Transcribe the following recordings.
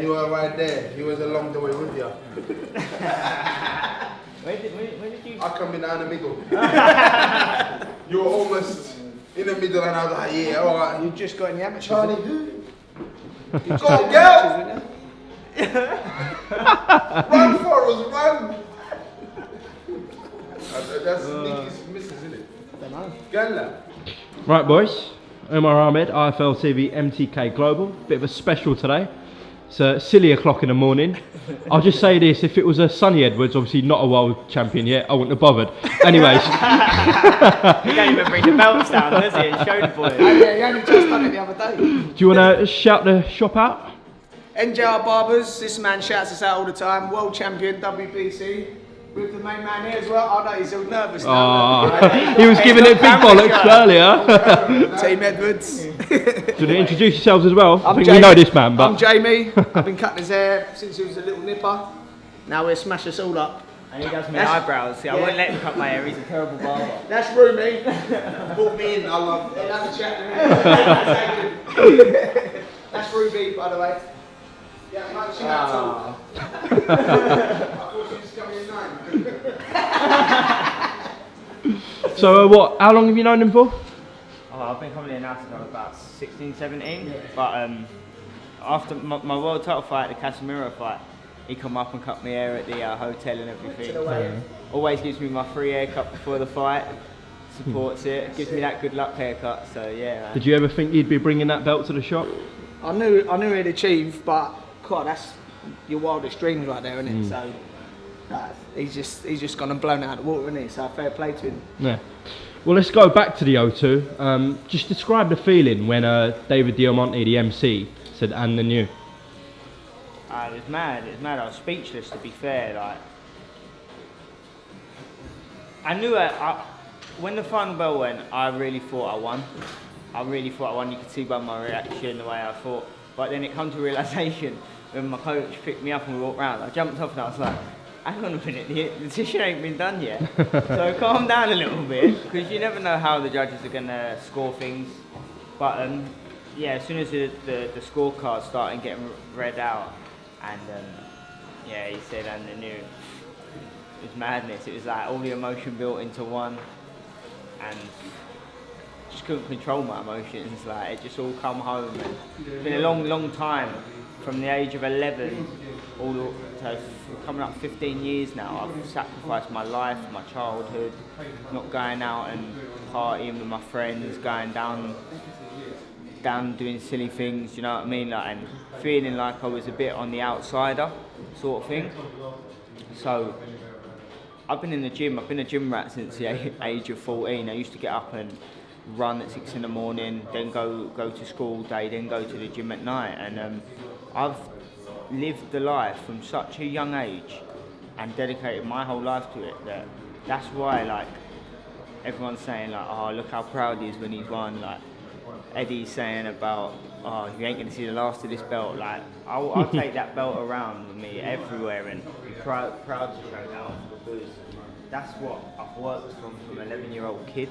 you were right there. He was along the way with you. Where did you? I come in down the middle. You were almost in the middle, and I was like, yeah, all right. You just got in the amateurs. Charlie, you go, girl! Run for us, run! That's Nicky's missus, isn't it? I don't know. Gala. Right, boys. UMAR AHMED, IFL TV, MTK Global. Bit of a special today. It's silly o'clock in the morning. I'll just say this, if it was a Sonny Edwards, obviously not a world champion yet, I wouldn't have bothered. Anyways. He can't even bring the belts down, does he? And show the boys. Yeah, he only just done it the other day. Do you want to shout the shop out? Njr Barbers, this man shouts us out all the time. World champion, WBC. With the main man here as well. Oh no, he's all nervous now. He was giving it big bollocks earlier. Team Edwards. Do you want to introduce yourselves as well? I think Jamie. we know this man, but... I'm Jamie. I've been cutting his hair since he was a little nipper. Now we'll smash us all up. And he does my eyebrows. See, I won't let him cut my hair. He's a terrible barber. That's Rumi. Put me in, I'll love He'll have a chat to me. That's Ruby, by the way. Yeah, I'm actually not tall. I thought she was coming in 9. So what, how long have you known him for? Oh, I've been coming in now since I was about 16, 17. Yeah. But after my world title fight, the Casemiro fight, he come up and cut my hair at the hotel and everything. Always gives me my free haircut before the fight. Supports it, gives me that good luck haircut. So yeah. Man. Did you ever think you'd be bringing that belt to the shop? I knew he'd achieve, but God, that's your wildest dreams right there, isn't it? So he's just gone and blown out of the water, isn't he? So fair play to him. Yeah. Well, let's go back to the O2. Just describe the feeling when David Diamante, the MC, said "and the new." It was mad. It was mad. I was speechless, to be fair. Like, I knew when the final bell went, I really thought I won. You could see by my reaction the way I thought. But then it come to realisation when my coach picked me up and we walked round. I jumped off and I was like, hang on a minute, the decision ain't been done yet. So calm down a little bit, because you never know how the judges are going to score things. But yeah, as soon as the scorecard started getting read out, and yeah, he said, and the new, it was madness. It was like all the emotion built into one, and just couldn't control my emotions. Like, it just all come home. And it's been a long time, from the age of 11 all to coming up 15 years now. I've sacrificed my life, my childhood, not going out and partying with my friends, going down doing silly things, you know what I mean, like, and feeling like I was a bit on the outsider sort of thing. So I've been in the gym, I've been a gym rat since the age of 14. I used to get up and run at 6 in the morning, then go to school all day, then go to the gym at night, and I've lived the life from such a young age and dedicated my whole life to it that's why, like, everyone's saying, like, oh, look how proud he is when he's won. Like, Eddie's saying about, oh, you ain't going to see the last of this belt. Like, I'll take that belt around with me everywhere and be proud to show that off, because that's what I've worked from an 11-year-old kid.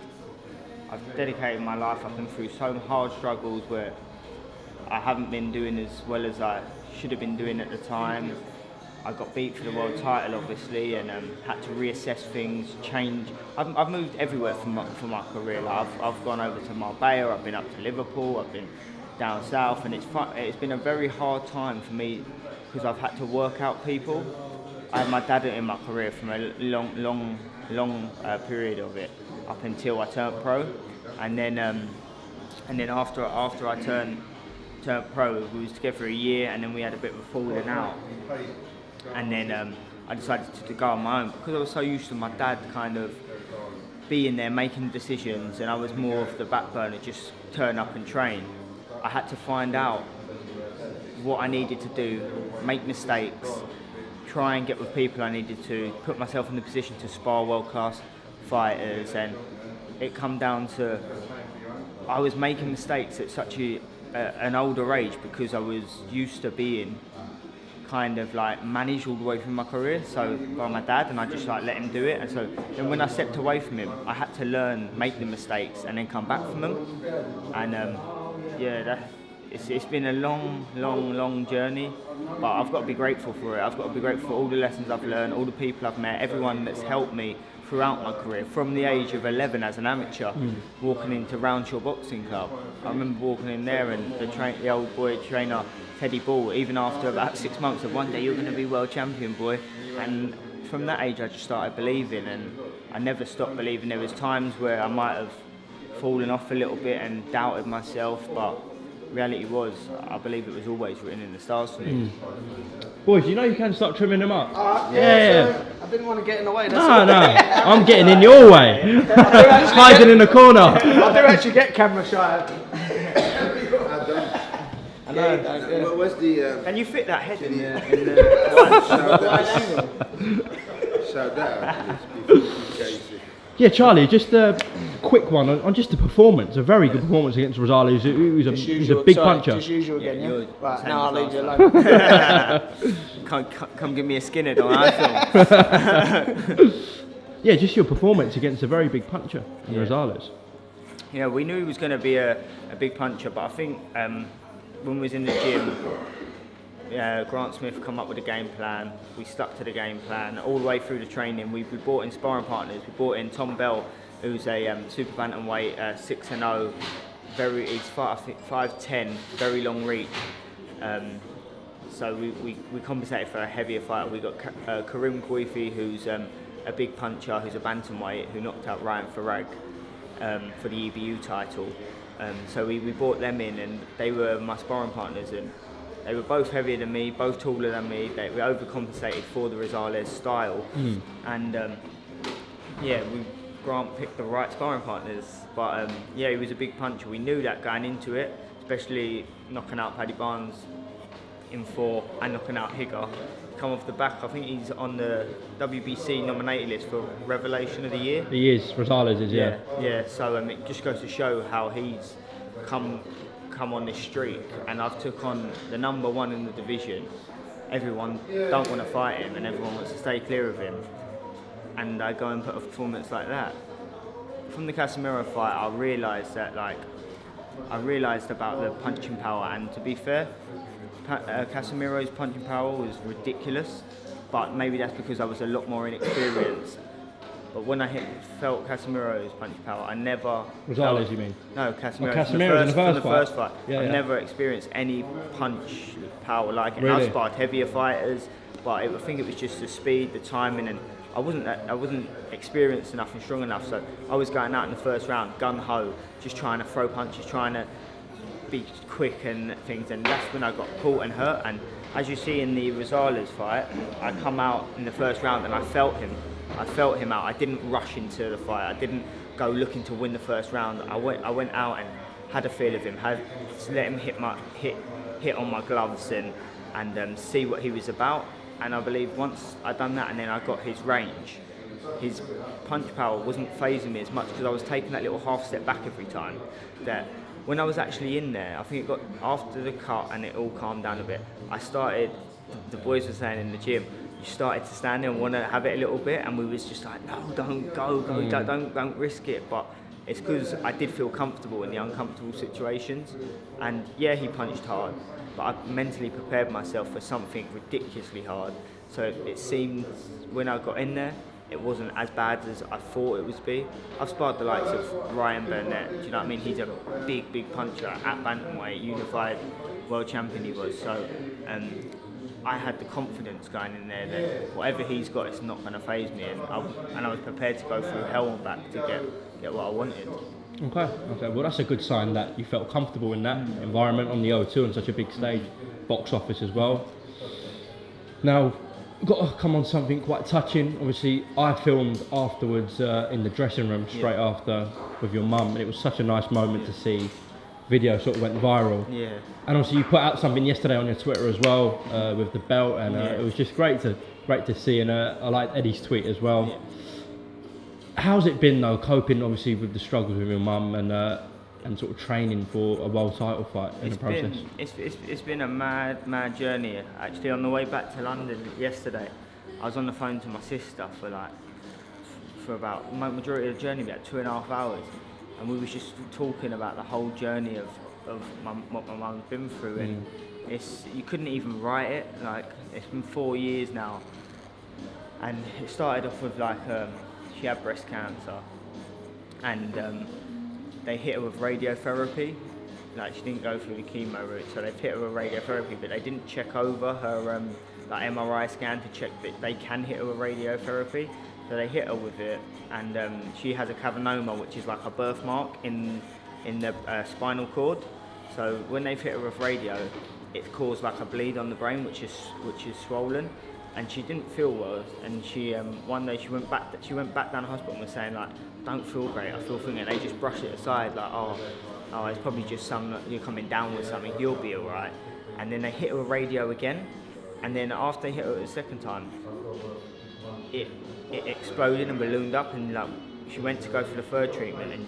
I've dedicated my life. I've been through so hard struggles where I haven't been doing as well as I should have been doing at the time. I got beat for the world title, obviously, and had to reassess things, change. I've moved everywhere for my career. Like, I've gone over to Marbella, I've been up to Liverpool, I've been down south, and it's been a very hard time for me because I've had to work out people. I had my dad in my career from a long period of it up until I turned pro, and then after I turned pro, we was together a year, and then we had a bit of a falling out. And then I decided to go on my own because I was so used to my dad kind of being there making decisions, and I was more of the back burner, just turn up and train. I had to find out what I needed to do, make mistakes, try and get with people I needed to, put myself in the position to spar world-class fighters, and it come down to I was making mistakes at such an older age because I was used to being kind of like managed all the way through my career, so by my dad, and I just like let him do it. And so then when I stepped away from him, I had to learn, make the mistakes, and then come back from them. And yeah, it's been a long journey, but I've got to be grateful for it. I've got to be grateful for all the lessons I've learned, all the people I've met, everyone that's helped me throughout my career, from the age of 11 as an amateur, walking into Roundshaw Boxing Club. I remember walking in there and the old boy trainer, Teddy Ball, even after about 6 months, said, one day you're going to be world champion, boy. And from that age I just started believing, and I never stopped believing. There was times where I might have fallen off a little bit and doubted myself, but reality was, I believe it was always written in the stars for me. Boys, you know you can start trimming them up. Yeah. So I didn't want to get in the way. That's all. No, I'm getting in your way. Hiding in the corner. I do actually get camera shy. I know. Where's the? Can you fit that head in the Shout out. Yeah, Charlie, just a quick one on just the performance. A very good performance against Rosales, who's a big puncher. Just usual again, yeah? Right, now I'll leave you alone. Come give me a skinhead on iPhone. Yeah, just your performance against a very big puncher in Rosales. Yeah, we knew he was going to be a big puncher, but I think when we was in the gym, Grant Smith come up with a game plan. We stuck to the game plan all the way through the training. We brought in sparring partners. We brought in Tom Bell, who's a super bantamweight, 6-0, he's 5'10", very long reach. So we compensated for a heavier fighter. We got Karim Koifi, who's a big puncher, who's a bantamweight, who knocked out Ryan Farag for the EBU title. So we brought them in, and they were my sparring partners, and they were both heavier than me, both taller than me. We overcompensated for the Rosales style, and Grant picked the right sparring partners. But he was a big puncher. We knew that going into it, especially knocking out Paddy Barnes in 4 and knocking out Higger. Come off the back, I think he's on the WBC nominated list for Revelation of the Year. He is, Rosales is, yeah. Yeah, so it just goes to show how he's come on this streak, and I've took on the number 1 in the division. Everyone don't want to fight him, and everyone wants to stay clear of him. And I go and put a performance like that. From the Casemiro fight, I realised about the punching power, and to be fair, Casemiro's punching power was ridiculous, but maybe that's because I was a lot more inexperienced. But when I felt Casemiro's punching power, I never... Rosales, you mean? No, Casemiro. Casemiro in the first fight. Yeah, I've never experienced any punch power like it. Really? I've sparred heavier fighters, but I think it was just the speed, the timing, and I wasn't experienced enough and strong enough. So I was going out in the first round, gun ho, just trying to throw punches, trying to be quick and things, and that's when I got caught and hurt. And as you see in the Rosales fight, I come out in the first round and I felt him out. I didn't rush into the fight. I didn't go looking to win the first round. I went out and had a feel of him, let him hit on my gloves and see what he was about. And I believe once I'd done that, and then I got his range, his punch power wasn't phasing me as much because I was taking that little half step back every time. That when I was actually in there, I think it got after the cut and it all calmed down a bit. The boys were saying in the gym, you started to stand there and want to have it a little bit, and we was just like, no, don't go, don't risk it. But it's because I did feel comfortable in the uncomfortable situations. And yeah, he punched hard, but I mentally prepared myself for something ridiculously hard. So it seemed when I got in there, it wasn't as bad as I thought it would be. I've sparred the likes of Ryan Burnett, do you know what I mean? He's a big puncher at bantamweight, unified world champion he was. So I had the confidence going in there that whatever he's got, it's not going to faze me, and I was prepared to go through hell and back to get what I wanted. Okay. Well, that's a good sign that you felt comfortable in that environment on the O2 on such a big stage, box office as well. Now, I've got to come on something quite touching. Obviously, I filmed afterwards in the dressing room straight after with your mum, and it was such a nice moment to see. Video sort of went viral. Yeah. And obviously, you put out something yesterday on your Twitter as well with the belt, and it was just great to see. And I liked Eddie's tweet as well. Yeah. How's it been though, coping obviously with the struggles with your mum and sort of training for a world title fight in the process? It's been a mad journey. Actually, on the way back to London yesterday, I was on the phone to my sister for about my majority of the journey, about 2.5 hours, and we was just talking about the whole journey of of what my mum's been through, and you couldn't even write it. Like, it's been 4 years now, and it started off with like she had breast cancer, and they hit her with radiotherapy. Like, she didn't go through the chemo route, so they hit her with radiotherapy, but they didn't check over her like MRI scan to check that they can hit her with radiotherapy. So they hit her with it, and she has a cavernoma, which is like a birthmark in the spinal cord. So when they've hit her with radio, it caused like a bleed on the brain, which is swollen, and she didn't feel well. And she one day she went back down to hospital and was saying like, "Don't feel great, I feel thinking." They just brushed it aside, like, oh, it's probably just you're coming down with something, you'll be alright. And then they hit her with radio again, and then after they hit her the second time, it exploded and ballooned up, and like, she went to go for the third treatment, and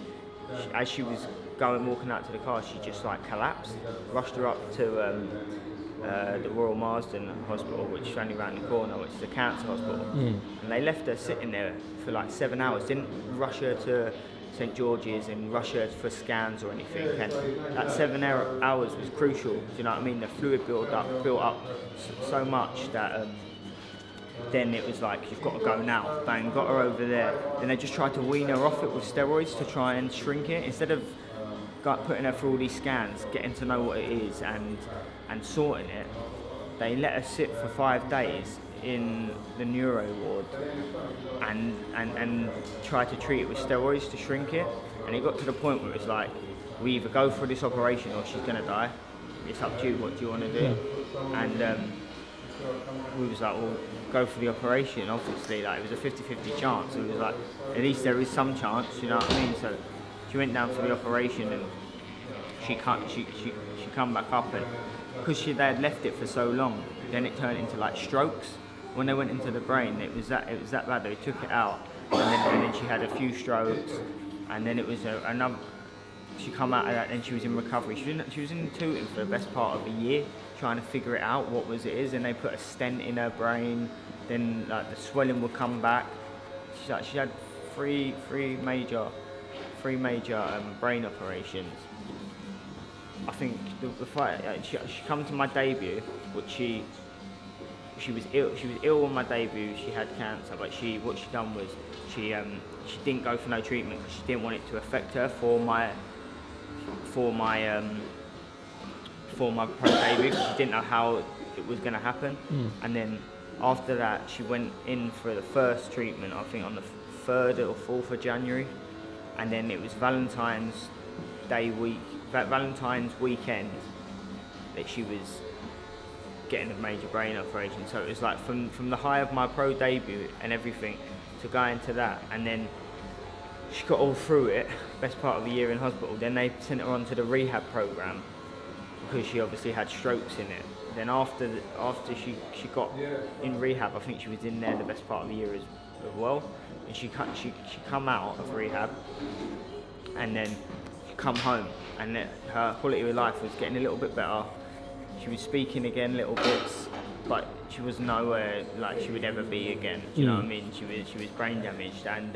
as she was walking out to the car, she just like collapsed. Rushed her up to the Royal Marsden Hospital, which is only around the corner, which is a cancer hospital. And they left her sitting there for like 7 hours. Didn't rush her to St George's and rush her for scans or anything. And that 7 hours was crucial. Do you know what I mean? The fluid built up so much that. Then it was like, you've got to go now. Bang, got her over there. Then they just tried to wean her off it with steroids to try and shrink it. Instead of putting her through all these scans, getting to know what it is and sorting it, they let her sit for 5 days in the neuro ward and tried to treat it with steroids to shrink it. And it got to the point where it's like, we either go for this operation or she's going to die. It's up to you, what do you want to do? And we was like, well, go for the operation. Obviously, like, it was a 50-50 chance. It was like, at least there is some chance, you know what I mean? So she went down for the operation, and she come back up, and because they had left it for so long, then it turned into like strokes. When they went into the brain, it was that bad. They took it out, and then she had a few strokes, and then it was another. She come out of that, and she was in recovery. She was in Tooting for the best part of a year, trying to figure it out what it is, and they put a stent in her brain. Then like the swelling would come back. She had three major brain operations. I think the fight. She come to my debut, which she was ill. She was ill on my debut. She had cancer, but what she done was she didn't go for no treatment because she didn't want it to affect her for my pro debut, because she didn't know how it was going to happen. And then after that, she went in for the first treatment, I think on the 3rd or 4th of January, and then it was Valentine's weekend that she was getting a major brain operation. So it was like from the high of my pro debut and everything to go into that, and then she got all through it, best part of the year in hospital. Then they sent her on to the rehab program because she obviously had strokes in it. Then after she got in rehab, I think she was in there the best part of the year as well. And she come out of rehab, and then she come home, and her quality of life was getting a little bit better. She was speaking again, little bits, but she was nowhere like she would ever be again. Do you know what I mean? She was brain damaged, and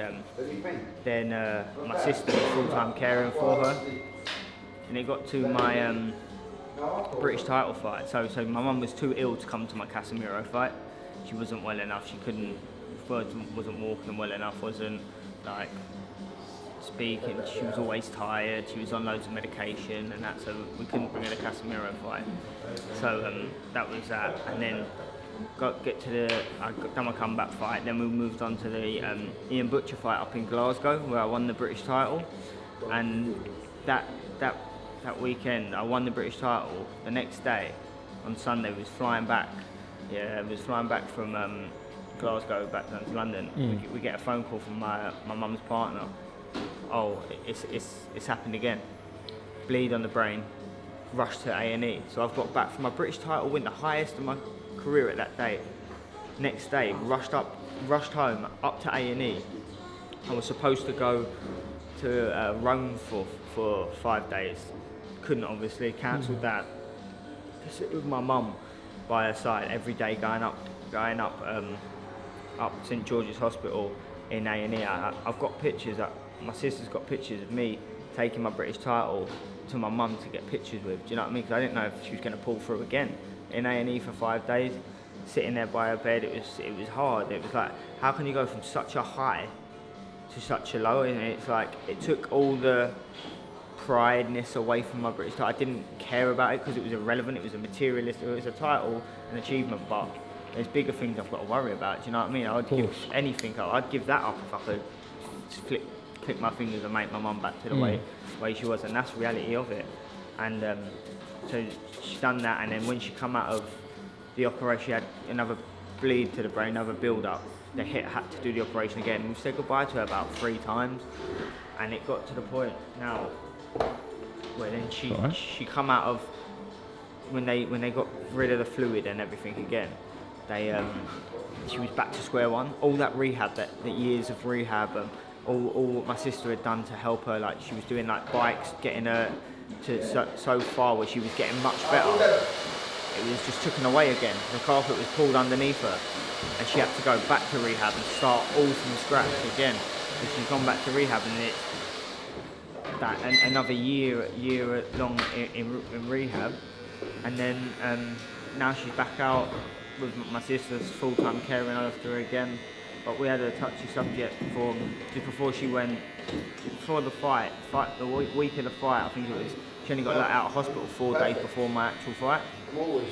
then my sister was full-time caring for her, and it got to my British title fight. So my mum was too ill to come to my Casemiro fight. She wasn't well enough. She wasn't walking well enough. Wasn't like speaking. She was always tired. She was on loads of medication, and that. So we couldn't bring her to Casemiro fight. So that was that, and then I done my comeback fight. Then we moved on to the Ian Butcher fight up in Glasgow, where I won the British title, and that weekend I won the British title. The next day, on Sunday, we was flying back. Yeah, we was flying back from Glasgow back down to London. We get a phone call from my mum's partner. Oh, it's happened again. Bleed on the brain. Rushed to A&E. So I've got back from my British title win, the highest of my career at that day. Next day, rushed home up to A&E. I was supposed to go to Rome for 5 days. Couldn't, obviously, cancelled that. To sit with my mum by her side every day, going up St George's Hospital in A&E. I've got pictures. My sister's got pictures of me taking my British title to my mum to get pictures with. Do you know what I mean? Because I didn't know if she was going to pull through again. In A&E for 5 days, sitting there by her bed, it was hard. It was like, how can you go from such a high to such a low? And it's like, it took all the prideness away from my British title. I didn't care about it because it was irrelevant. It was a materialist. It was a title, an achievement, but there's bigger things I've got to worry about. Do you know what I mean? I'd give anything up. I'd give that up if I could just click my fingers and make my mum back to the way she was, and that's the reality of it. And so she's done that, and then when she come out of the operation, she had another bleed to the brain, another build up. They had to do the operation again. We've said goodbye to her about 3 times, and it got to the point now where then she come out of when they got rid of the fluid and everything again. She was back to square one. All that rehab, that years of rehab, all what my sister had done to help her, like she was doing like bikes, getting her to so far where she was getting much better. It was just taken away again. The carpet was pulled underneath her, and she had to go back to rehab and start all from scratch again. So she's gone back to rehab, and it's that another year long in rehab, and then now she's back out with my sister's full-time caring after her again. But we had a touchy subject just before she went, before the fight, the week of the fight, I think it was, she only got let out of hospital 4 days before my actual fight.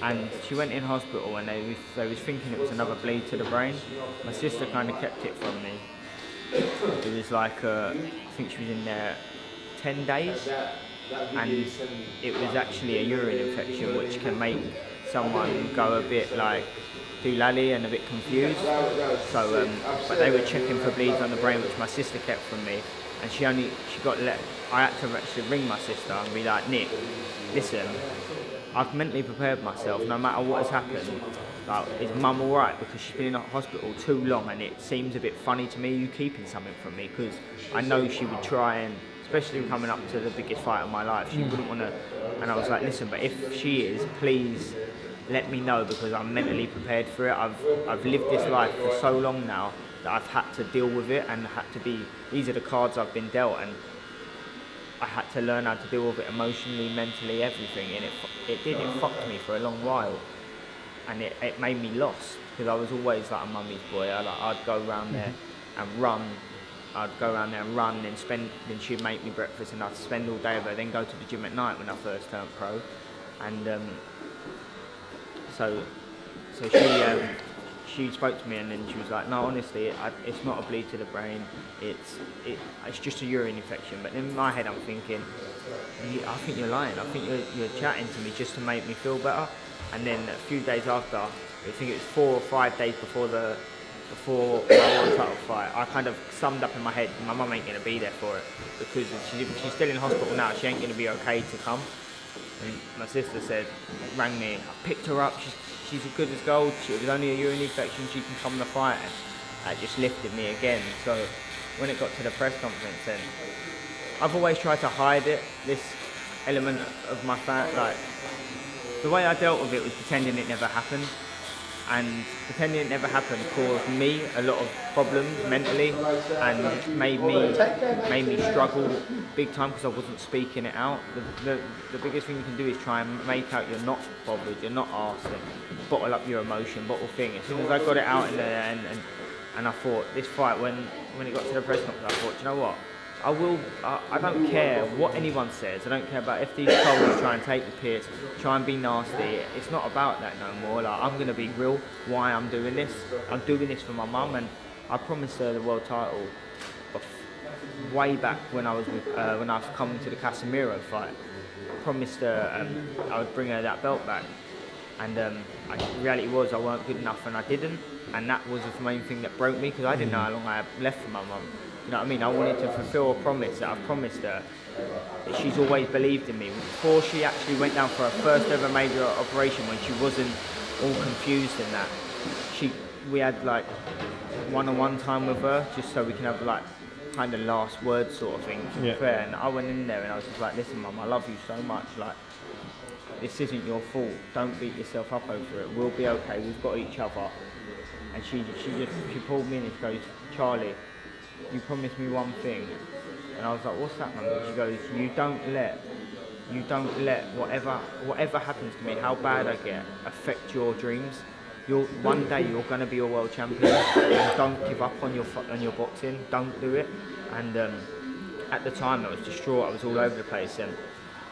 And she went in hospital, and they was thinking it was another bleed to the brain. My sister kind of kept it from me. It was like, I think she was in there 10 days, and it was actually a urine infection, which can make someone go a bit like doolally and a bit confused. So, but they were checking for bleeds on the brain, which my sister kept from me, and she got let. I had to actually ring my sister and be like, Nick, listen, I've mentally prepared myself. No matter what has happened, like, is Mum all right? Because she's been in hospital too long, and it seems a bit funny to me you keeping something from me, because I know she would try and, especially coming up to the biggest fight of my life, she wouldn't want to. And I was like, listen, but if she is, please let me know, because I'm mentally prepared for it. I've lived this life for so long now that I've had to deal with it, and these are the cards I've been dealt, and I had to learn how to deal with it emotionally, mentally, everything, and it fucked me for a long while, and it made me lost, because I was always like a mummy's boy. I'd go around there and run. I'd go around there and run, then she'd make me breakfast, and I'd spend all day with her, then go to the gym at night when I first turned pro. And so she spoke to me, and then she was like, no, honestly, it's not a bleed to the brain, it's just a urine infection. But in my head I'm thinking, I think you're lying, I think you're chatting to me just to make me feel better. And then a few days after, I think it was 4 or 5 days before my world title fight, I kind of summed up in my head, my mum ain't going to be there for it, because she's still in hospital now, she ain't going to be okay to come. And my sister rang me, I picked her up, she's as good as gold, it was only a urine infection, she can come to the fight. And that just lifted me again. So when it got to the press conference, then I've always tried to hide it, this element of my like, the way I dealt with it was pretending it never happened. And pretending it never happened caused me a lot of problems mentally, and made me struggle big time, because I wasn't speaking it out. The biggest thing you can do is try and make out you're not bothered, you're not asked, and bottle up your emotion, bottle thing. As soon as I got it out in there, and I thought, this fight, when it got to the press conference, I thought, you know what? I don't care what anyone says. I don't care about if these trolls try and take the piss, try and be nasty. It's not about that no more. Like, I'm going to be real why I'm doing this. I'm doing this for my mum, and I promised her the world title way back when I was coming to the Casemiro fight. I promised her I would bring her that belt back, and the reality was I weren't good enough, and I didn't, and that was the main thing that broke me, because I didn't know how long I had left for my mum. You know what I mean? I wanted to fulfill a promise that I've promised her. That she's always believed in me. Before she actually went down for her first ever major operation, when she wasn't all confused in that, we had like one-on-one time with her, just so we can have like kind of last word sort of thing, to be fair. And I went in there and I was just like, listen, Mum, I love you so much. Like, this isn't your fault. Don't beat yourself up over it. We'll be okay. We've got each other. And she pulled me in and she goes, Charlie, you promised me one thing, and And I was like, what's that, mum? She goes, you don't let whatever happens to me, how bad I get, affect your dreams. One day you're going to be a world champion, and don't give up on your boxing. Don't do it. And at the time I was distraught. I was all over the place. And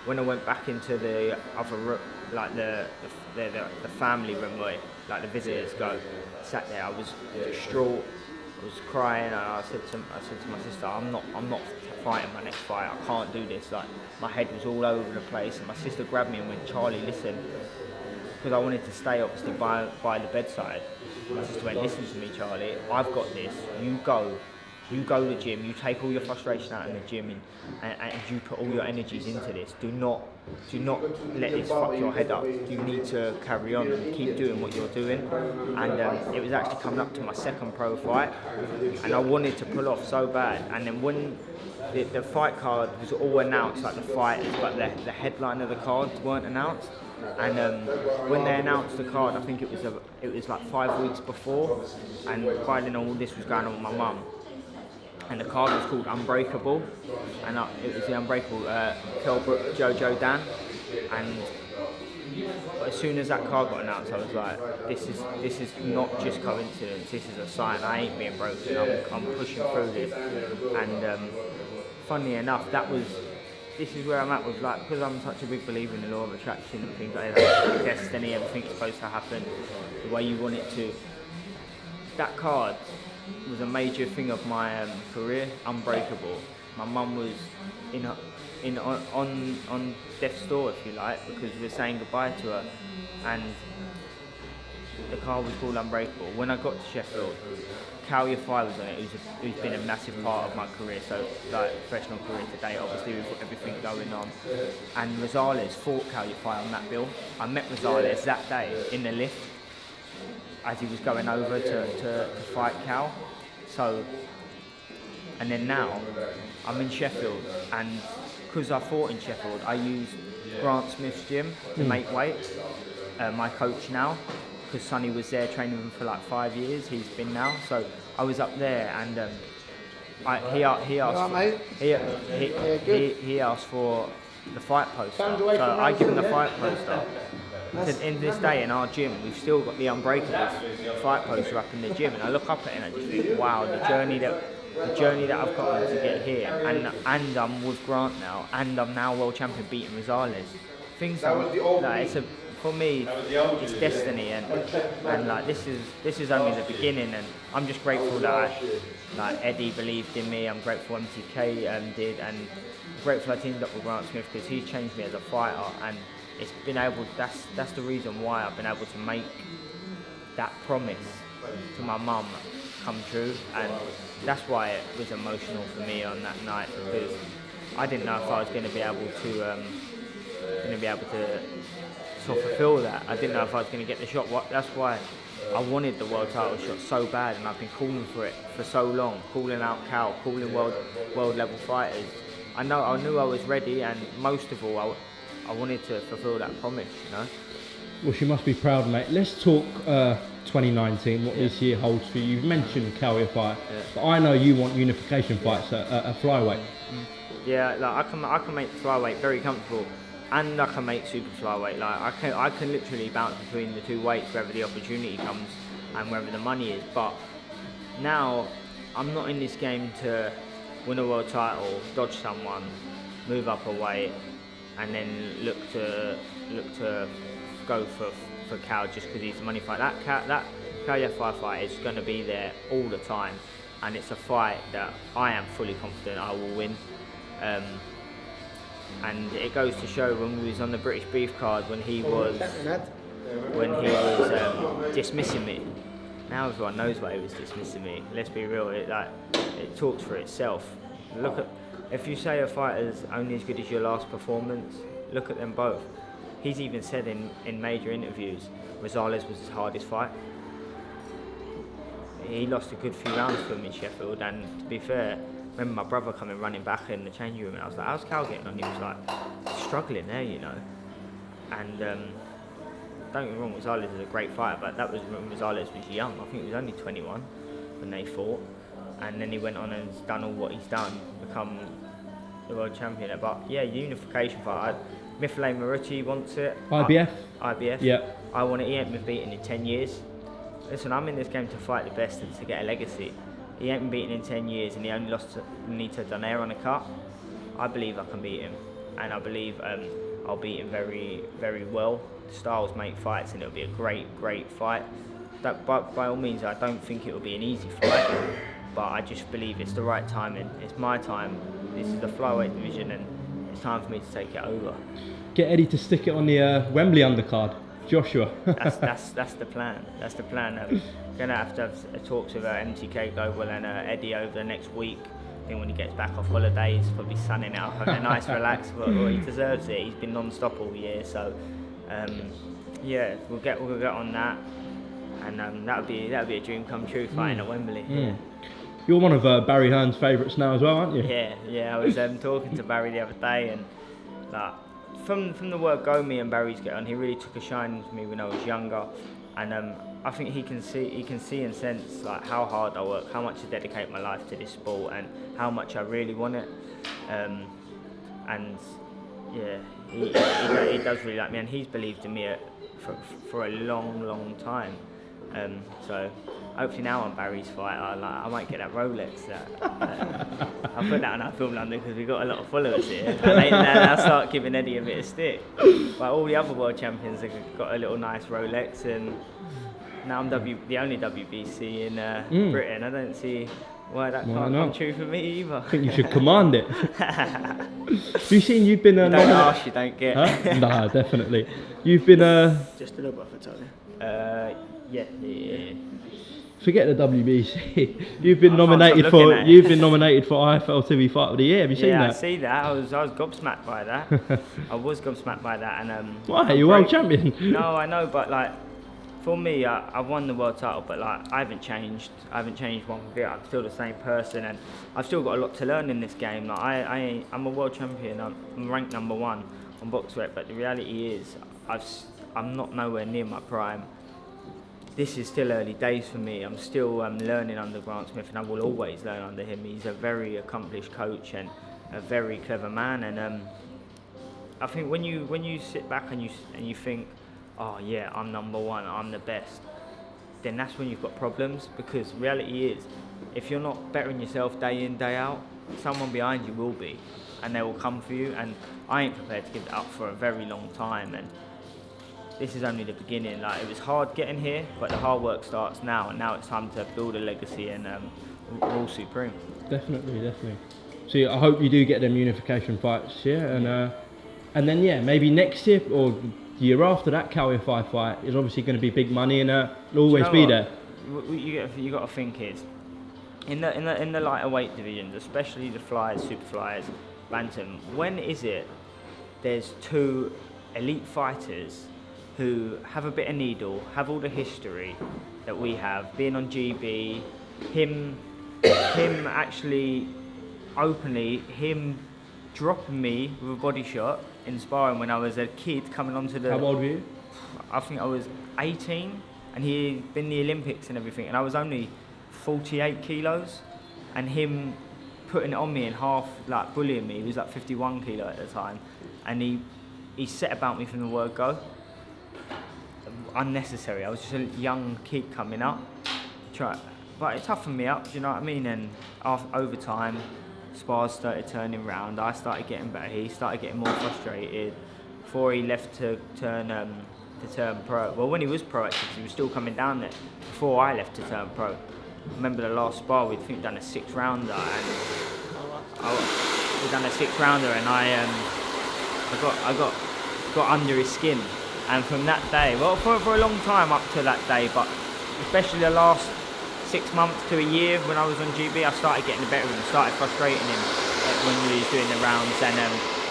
when I went back into the other room, like the family room where like the visitors go, sat there, I was distraught. I was crying, and I said to my sister, I'm not fighting my next fight. I can't do this. Like, my head was all over the place. And my sister grabbed me and went, Charlie, listen. Because I wanted to stay obviously by the bedside. My sister went, listen to me, Charlie, I've got this. You go to the gym, you take all your frustration out in the gym, and you put all your energies into this. Do not let this fuck your head up. You need to carry on and keep doing what you're doing. And it was actually coming up to my second pro fight, and I wanted to pull off so bad. And then when the fight card was all announced, like the fighters, but the headline of the cards weren't announced. And when they announced the card, I think it was like 5 weeks before, and by then all this was going on with my mum. And the card was called Unbreakable, and it was the Unbreakable Kell Brook Jojo Dan. And as soon as that card got announced, I was like, this is not just coincidence. This is a sign. I ain't being broken. I'm pushing through this. And funnily enough, this is where I'm at with, like, because I'm such a big believer in the law of attraction and things like that, destiny, everything's supposed to happen the way you want it to. That card was a major thing of my career, Unbreakable. My mum was on death's door, if you like, because we were saying goodbye to her, and the card was called Unbreakable. When I got to Sheffield, Cal Yafai was on it, who's been a massive part of my career, so like professional career today, obviously with everything going on. And Rosales fought Cal Yafai on that bill. I met Rosales that day in the lift as he was going over to fight Cal. So, and then now I'm in Sheffield, and because I fought in Sheffield, I used Grant Smith's gym to make weight. My coach now, because Sonny was there training him for like 5 years, he's been now. So I was up there, and he asked for the fight poster. So I give him the fight poster. In this day in our gym, we've still got the Unbreakable fight poster up in the gym, and I look up at it and I just think, wow, the journey that I've got to get here, and I'm with Grant now, and I'm now world champion beating Rosales. Things that for me, it's destiny, and like this is only the beginning, and I'm just grateful that Eddie believed in me. I'm grateful MTK did, and grateful I teamed up with Grant Smith, because he's changed me as a fighter, and it's been able. That's the reason why I've been able to make that promise to my mum come true, and that's why it was emotional for me on that night, because I didn't know if I was going to be able to fulfill that. I didn't know if I was going to get the shot. That's why I wanted the world title shot so bad, and I've been calling for it for so long, calling out Cal, calling world level fighters. I knew I was ready, and most of all, I wanted to fulfill that promise, you know. Well, she must be proud, mate. Let's talk 2019, what this year holds for you. You've mentioned Cal Yafai, but I know you want unification fights at flyweight. Yeah, like I can make flyweight very comfortable, and I can make super flyweight. Like I can literally bounce between the two weights wherever the opportunity comes and wherever the money is. But now I'm not in this game to win a world title, dodge someone, move up a weight, and then look to go for Cal just because he's a money fight. That Cal Yafai fight is going to be there all the time, and it's a fight that I am fully confident I will win. And it goes to show when we was on the British Beef card, when he was dismissing me. Now everyone knows why he was dismissing me. Let's be real, it talks for itself. Look at, if you say a fighter's only as good as your last performance, look at them both. He's even said in major interviews, Rosales was his hardest fight. He lost a good few rounds for him in Sheffield, and to be fair, I remember my brother coming running back in the changing room, and I was like, how's Cal getting on? He was like, struggling there, you know. And don't get me wrong, Rosales is a great fighter, but that was when Rosales was young. I think he was only 21 when they fought. And then he went on and done all what he's done, become the world champion. But yeah, unification fight. Miflay Maruti wants it. IBF? IBF. Yeah. I want it. He ain't been beaten in 10 years. Listen, I'm in this game to fight the best and to get a legacy. He ain't been beaten in 10 years and he only lost to Nito Donaire on a cut. I believe I can beat him. And I believe I'll beat him very, very well. The styles make fights and it'll be a great, great fight. But by all means, I don't think it will be an easy fight. But I just believe it's the right timing. It's my time. This is the flyweight division and it's time for me to take it over. Get Eddie to stick it on the Wembley undercard. Joshua. that's the plan. That's the plan. Gonna have to have talks with MTK Global and Eddie over the next week. I think when he gets back off holiday, he's probably sunning out, having a nice relax. But he deserves it. He's been non-stop all year, so yeah, we'll get on that, and that'll be a dream come true fighting at Wembley. Yeah. You're one of Barry Hearn's favourites now as well, aren't you? Yeah. I was talking to Barry the other day, and like. From the word go, me and Barry's get on. He really took a shine to me when I was younger, and I think he can see and sense like how hard I work, how much I dedicate my life to this sport, and how much I really want it. And yeah, he does really like me, and he's believed in me for a long time. So hopefully now on Barry's fight, I might get that Rolex. I'll put that on our Film London because we've got a lot of followers here. And I'll start giving Eddie a bit of stick. But all the other world champions have got a little nice Rolex, and now I'm the only WBC in Britain. I don't see why that can't come true for me either. I think you should command it. Have you seen you've been... don't ask, you don't get. Huh? Nah, definitely. You've been... Just a little bit for Tony. Yeah. Forget the WBC. You've been nominated for IFL TV Fight of the Year. Have you seen that? Yeah, I see that. I was gobsmacked by that. I was gobsmacked by that, and why? You're world champion. No, I know, but like for me, I've won the world title, but like I haven't changed. I haven't changed one bit. I'm still the same person, and I've still got a lot to learn in this game. Like I'm a world champion. I'm ranked #1 on BoxRec, but the reality is, I'm not nowhere near my prime. This is still early days for me. I'm still learning under Grant Smith, and I will always learn under him. He's a very accomplished coach and a very clever man. And I think when you sit back and you think, oh yeah, I'm #1, I'm the best, then that's when you've got problems. Because reality is, if you're not bettering yourself day in, day out, someone behind you will be, and they will come for you. And I ain't prepared to give it up for a very long time. And this is only the beginning. Like, it was hard getting here, but the hard work starts now, and now it's time to build a legacy and rule supreme. Definitely. So I hope you do get them unification fights, and then maybe next year or the year after that, Cowher fight is obviously going to be big money, and it'll always be there. You got to think is in the lighter weight divisions, especially the flyers, super flyers, bantam. When is it there's two elite fighters who have a bit of needle, have all the history that we have, being on GB, him actually openly, him dropping me with a body shot in sparring when I was a kid coming onto the... How old were you? I think I was 18, and he'd been in the Olympics and everything, and I was only 48 kilos, and him putting it on me in half, like bullying me. He was like 51 kilo at the time, and he set about me from the word go. Unnecessary. I was just a young kid coming up, but it toughened me up. Do you know what I mean? And over time, spars started turning round. I started getting better. He started getting more frustrated. Before he left to turn pro. Well, when he was pro, actually, he was still coming down there. Before I left to turn pro. I remember the last spar, we'd done a 6-rounder, and we done a 6-rounder, and I got under his skin. And from that day, well, for a long time up to that day, but especially the last 6 months to a year when I was on GB, I started getting the better of him, started frustrating him when he was doing the rounds, and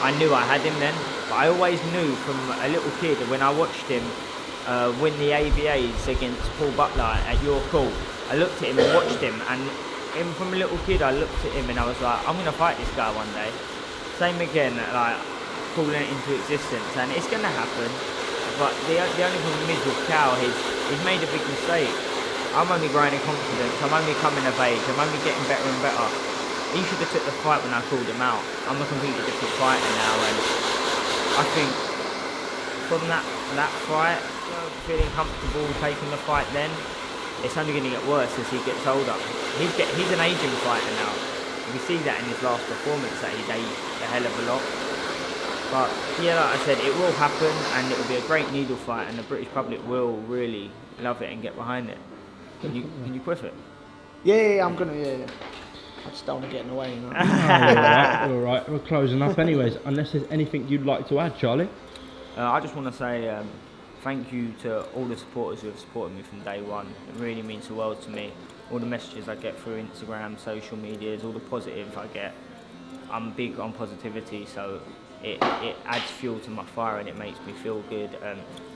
I knew I had him then. But I always knew from a little kid when I watched him win the AVAs against Paul Butler at your call. I looked at him and watched him, and from a little kid, I looked at him and I was like, I'm going to fight this guy one day. Same again, like calling it into existence, and it's going to happen. But the only problem is with Cal, he's made a big mistake. I'm only growing in confidence, I'm only coming of age, I'm only getting better and better. he should have took the fight when I called him out. I'm a completely different fighter now, and I think from that fight, feeling comfortable taking the fight then, it's only going to get worse as he gets older. He's an aging fighter now. We see that in his last performance that he's aged a hell of a lot. But yeah, like I said, it will happen, and it will be a great needle fight, and the British public will really love it and get behind it. Can you quiff it? Yeah, I'm gonna. Yeah. I just don't want to get in the way, you know. All right, we're closing up anyways. Unless there's anything you'd like to add, Charlie. I just want to say thank you to all the supporters who have supported me from day one. It really means the world to me. All the messages I get through Instagram, social medias, all the positive I get. I'm big on positivity, so it adds fuel to my fire and it makes me feel good.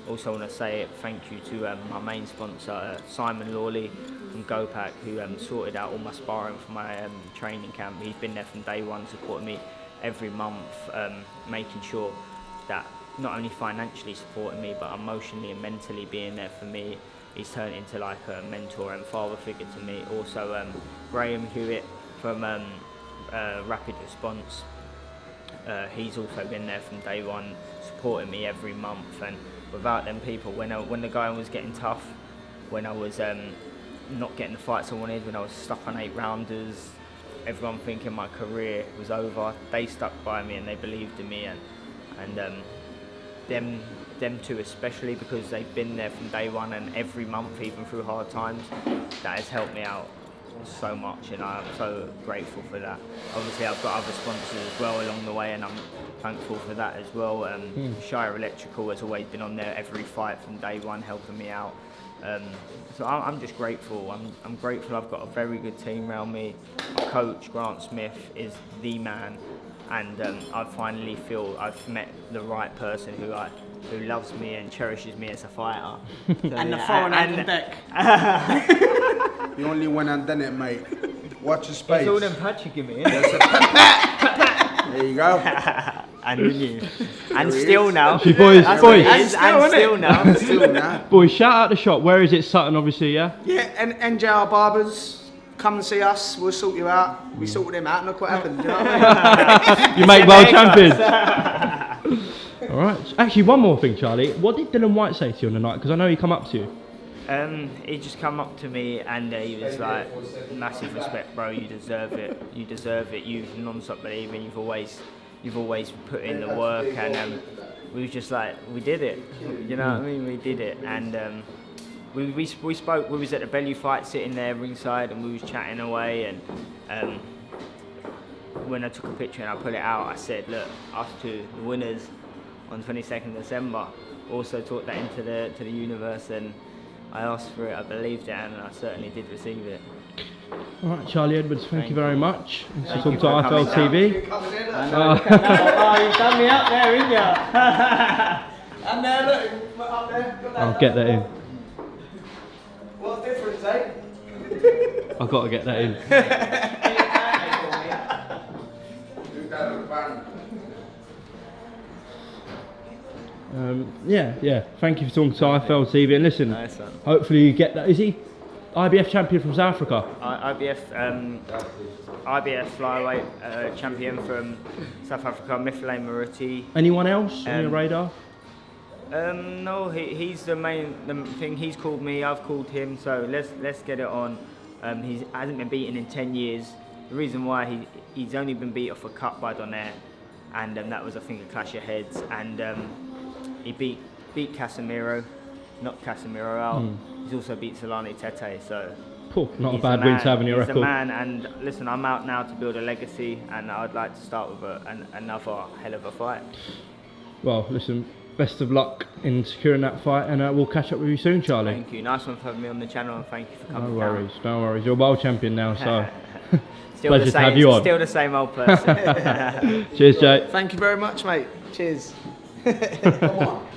Also want to say thank you to my main sponsor, Simon Lawley from GoPack, who sorted out all my sparring for my training camp. He's been there from day one, supporting me every month, making sure that not only financially supporting me, but emotionally and mentally being there for me. He's turned into like a mentor and father figure to me. Also Graham Hewitt from Rapid Response. He's also been there from day one, supporting me every month, and without them people, when the going was getting tough, when I was not getting the fights I wanted, when I was stuck on 8-rounders, everyone thinking my career was over, they stuck by me and they believed in me, and them two especially, because they've been there from day one and every month, even through hard times, that has helped me out so much, and I'm so grateful for that. Obviously I've got other sponsors as well along the way, and I'm thankful for that as well. Shire Electrical has always been on there every fight from day one, helping me out. So I'm just grateful. I'm grateful I've got a very good team around me. My coach, Grant Smith, is the man, and I finally feel I've met the right person who loves me and cherishes me as a fighter. So, And the foreign and the deck. The only one and done it, mate. Watch your space. It's all them patch you give me, isn't it? There you go. And you. And still now. Boys, And still now. Still now. boys, shout out the shop. Where is it? Sutton, obviously, yeah? Yeah, and Njr Barbers, come and see us. We'll sort you out. We sorted him out. Look what happened. Do you know what I mean? You make world champions. All right. Actually, one more thing, Charlie. What did Dylan White say to you on the night? Because I know he come up to you. He just come up to me and he was like, massive respect, bro, you deserve it, you've non-stop believing, you've always put in the work, and we was just like, we did it, you know what I mean, we did it, and we spoke, we was at the Bellew fight sitting there ringside, and we was chatting away, and when I took a picture and I put it out, I said, look, us two, the winners on 22nd December, also taught that into the universe, and I asked for it, I believed it, and I certainly did receive it. All right, Charlie Edwards, thank you very much. Thank Talk you to for IFL coming TV. Oh, you've done me up there, didn't you? And there, look, up there. Got that I'll get that in. What a difference, eh? I've got to get that in. Do that look fun. Yeah. Thank you for talking to IFL TV. And listen, Nice one. hopefully you get that. Is he IBF champion from South Africa? IBF Flyweight champion from South Africa, Mifle Maruti. Anyone else on your radar? No, he's the thing. He's called me, I've called him, so let's get it on. He hasn't been beaten in 10 years. The reason why he's only been beat off a cut by Donaire, and that was, I think, a clash of heads, and he beat Casemiro, knocked Casemiro out. He's also beat Solani Tete, so Not a bad win to have in your he's record. a man, and listen, I'm out now to build a legacy, and I'd like to start with another hell of a fight. Well, listen, best of luck in securing that fight, and we'll catch up with you soon, Charlie. Thank you. Nice one for having me on the channel, and thank you for No coming worries, no worries. You're world champion now, so Still pleasure the to same, have you on. Still the same old person. Cheers, Jay. Thank you very much, mate. Cheers. Come on.